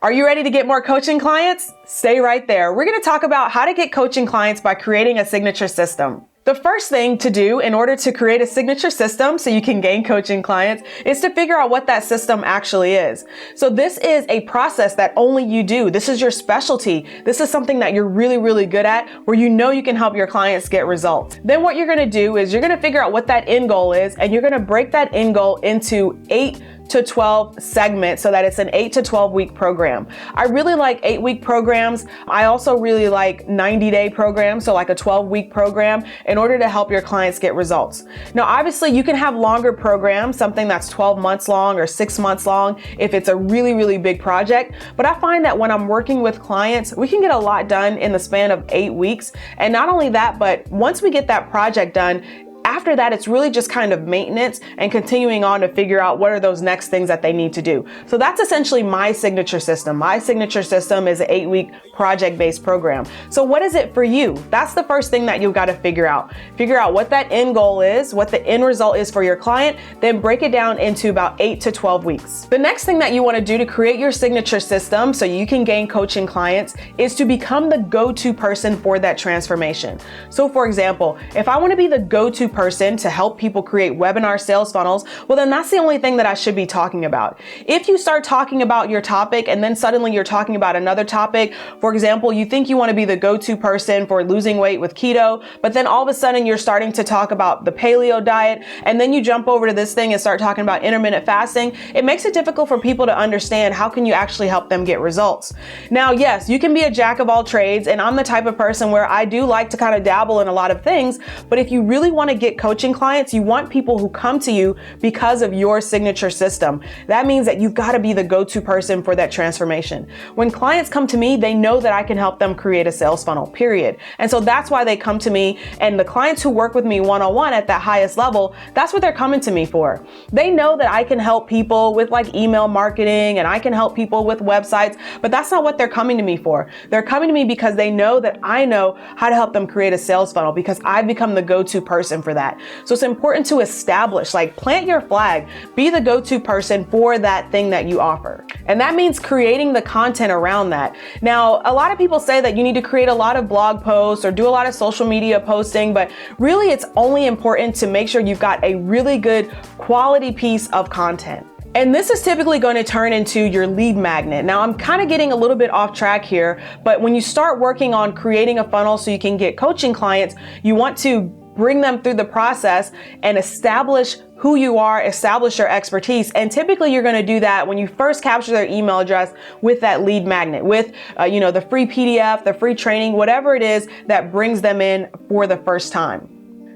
Are you ready to get more coaching clients? Stay right there. We're going to talk about how to get coaching clients by creating a signature system. The first thing to do in order to create a signature system so you can gain coaching clients is to figure out what that system actually is. So this is a process that only you do. This is your specialty. This is something that you're really, really good at, where you know you can help your clients get results. Then what you're going to do is you're going to figure out what that end goal is, and you're going to break that end goal into 8 to 12 segments so that it's an 8 to 12 week program. I really like 8-week programs. I also really like 90-day programs, so like a 12-week program, in order to help your clients get results. Now, obviously, you can have longer programs, something that's 12 months long or 6 months long if it's a really, really big project. But I find that when I'm working with clients, we can get a lot done in the span of 8 weeks. And not only that, but once we get that project done, after that, it's really just kind of maintenance and continuing on to figure out what are those next things that they need to do. So that's essentially my signature system. My signature system is an 8-week project-based program. So what is it for you? That's the first thing that you've got to figure out. Figure out what that end goal is, what the end result is for your client, then break it down into about 8 to 12 weeks. The next thing that you want to do to create your signature system so you can gain coaching clients is to become the go-to person for that transformation. So for example, if I want to be the go-to person to help people create webinar sales funnels, well, then that's the only thing that I should be talking about. If you start talking about your topic and then suddenly you're talking about another topic, for example, you think you want to be the go-to person for losing weight with keto, but then all of a sudden you're starting to talk about the paleo diet, and then you jump over to this thing and start talking about intermittent fasting, it makes it difficult for people to understand how can you actually help them get results. Now, yes, you can be a jack of all trades, and I'm the type of person where I do like to kind of dabble in a lot of things, but if you really want to get coaching clients, you want people who come to you because of your signature system. That means that you've got to be the go-to person for that transformation. When clients come to me, they know that I can help them create a sales funnel, period. And so that's why they come to me. And the clients who work with me one-on-one at that highest level, that's what they're coming to me for. They know that I can help people with like email marketing and I can help people with websites, but that's not what they're coming to me for. They're coming to me because they know that I know how to help them create a sales funnel because I've become the go-to person for that. So it's important to establish, like, plant your flag, be the go-to person for that thing that you offer. And that means creating the content around that. Now, a lot of people say that you need to create a lot of blog posts or do a lot of social media posting, but really it's only important to make sure you've got a really good quality piece of content. And this is typically going to turn into your lead magnet. Now, I'm kind of getting a little bit off track here, but when you start working on creating a funnel so you can get coaching clients, you want to bring them through the process and establish who you are, establish your expertise. And typically you're going to do that when you first capture their email address with that lead magnet, with the free PDF, the free training, whatever it is that brings them in for the first time.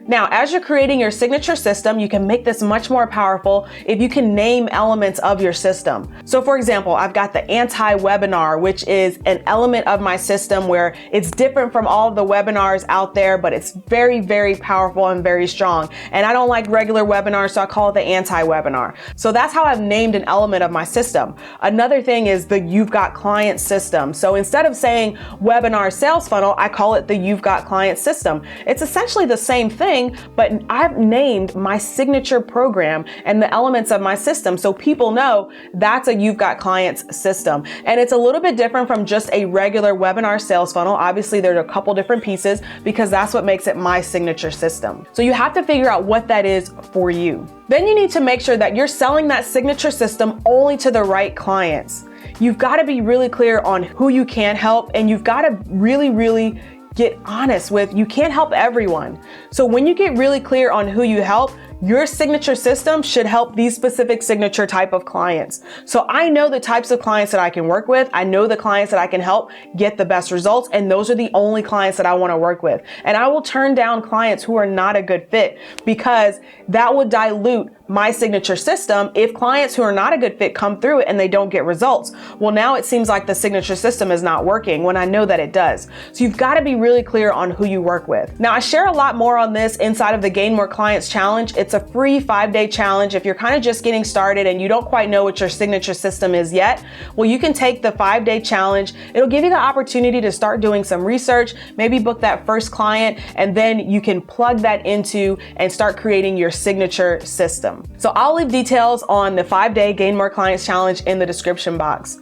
Now, as you're creating your signature system, you can make this much more powerful if you can name elements of your system. So for example, I've got the anti-webinar, which is an element of my system where it's different from all of the webinars out there, but it's very, very powerful and very strong. And I don't like regular webinars, so I call it the anti-webinar. So that's how I've named an element of my system. Another thing is the You've Got Clients system. So instead of saying webinar sales funnel, I call it the You've Got Clients system. It's essentially the same thing, but I've named my signature program and the elements of my system so people know that's a You've Got Clients system. And it's a little bit different from just a regular webinar sales funnel. Obviously, there's a couple different pieces because that's what makes it my signature system. So you have to figure out what that is for you. Then you need to make sure that you're selling that signature system only to the right clients. You've got to be really clear on who you can help, and you've got to really get honest with, you can't help everyone. So when you get really clear on who you help, your signature system should help these specific signature type of clients. So I know the types of clients that I can work with. I know the clients that I can help get the best results. And those are the only clients that I want to work with. And I will turn down clients who are not a good fit because that would dilute my signature system if clients who are not a good fit come through it and they don't get results. Well, now it seems like the signature system is not working when I know that it does. So you've got to be really clear on who you work with. Now, I share a lot more on this inside of the Gain More Clients Challenge. It's a free 5-day challenge. If you're kind of just getting started and you don't quite know what your signature system is yet, well, you can take the 5-day challenge. It'll give you the opportunity to start doing some research, maybe book that first client, and then you can plug that into and start creating your signature system. So I'll leave details on the 5-day Gain More Clients Challenge in the description box.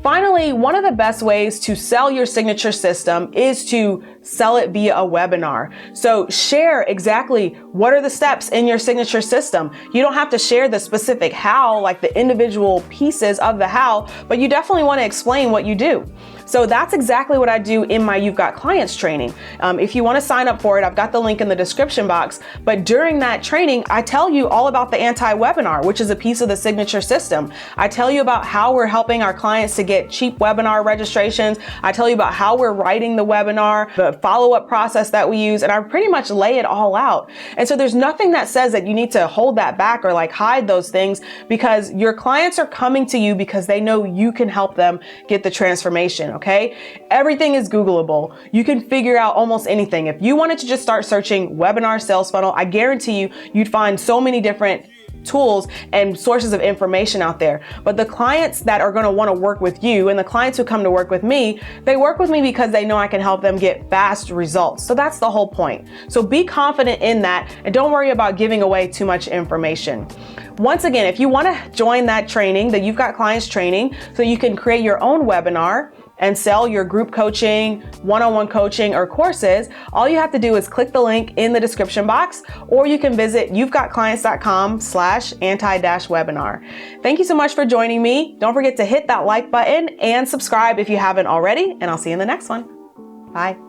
Finally, one of the best ways to sell your signature system is to sell it via a webinar. So share exactly what are the steps in your signature system. You don't have to share the specific how, like the individual pieces of the how, but you definitely want to explain what you do. So that's exactly what I do in my You've Got Clients training. If you want to sign up for it, I've got the link in the description box. But during that training, I tell you all about the anti-webinar, which is a piece of the signature system. I tell you about how we're helping our clients to get cheap webinar registrations. I tell you about how we're writing the webinar, the follow-up process that we use, and I pretty much lay it all out. And so there's nothing that says that you need to hold that back or like hide those things, because your clients are coming to you because they know you can help them get the transformation. Okay? Everything is Googleable. You can figure out almost anything. If you wanted to just start searching webinar sales funnel, I guarantee you, you'd find so many different tools and sources of information out there. But the clients that are going to want to work with you and the clients who come to work with me, they work with me because they know I can help them get fast results. So that's the whole point. So be confident in that and don't worry about giving away too much information. Once again, if you want to join that training, the You've Got Clients training, so you can create your own webinar and sell your group coaching, one-on-one coaching, or courses, all you have to do is click the link in the description box, or you can visit you'vegotclients.com/anti-webinar. Thank you so much for joining me. Don't forget to hit that like button and subscribe if you haven't already, and I'll see you in the next one. Bye.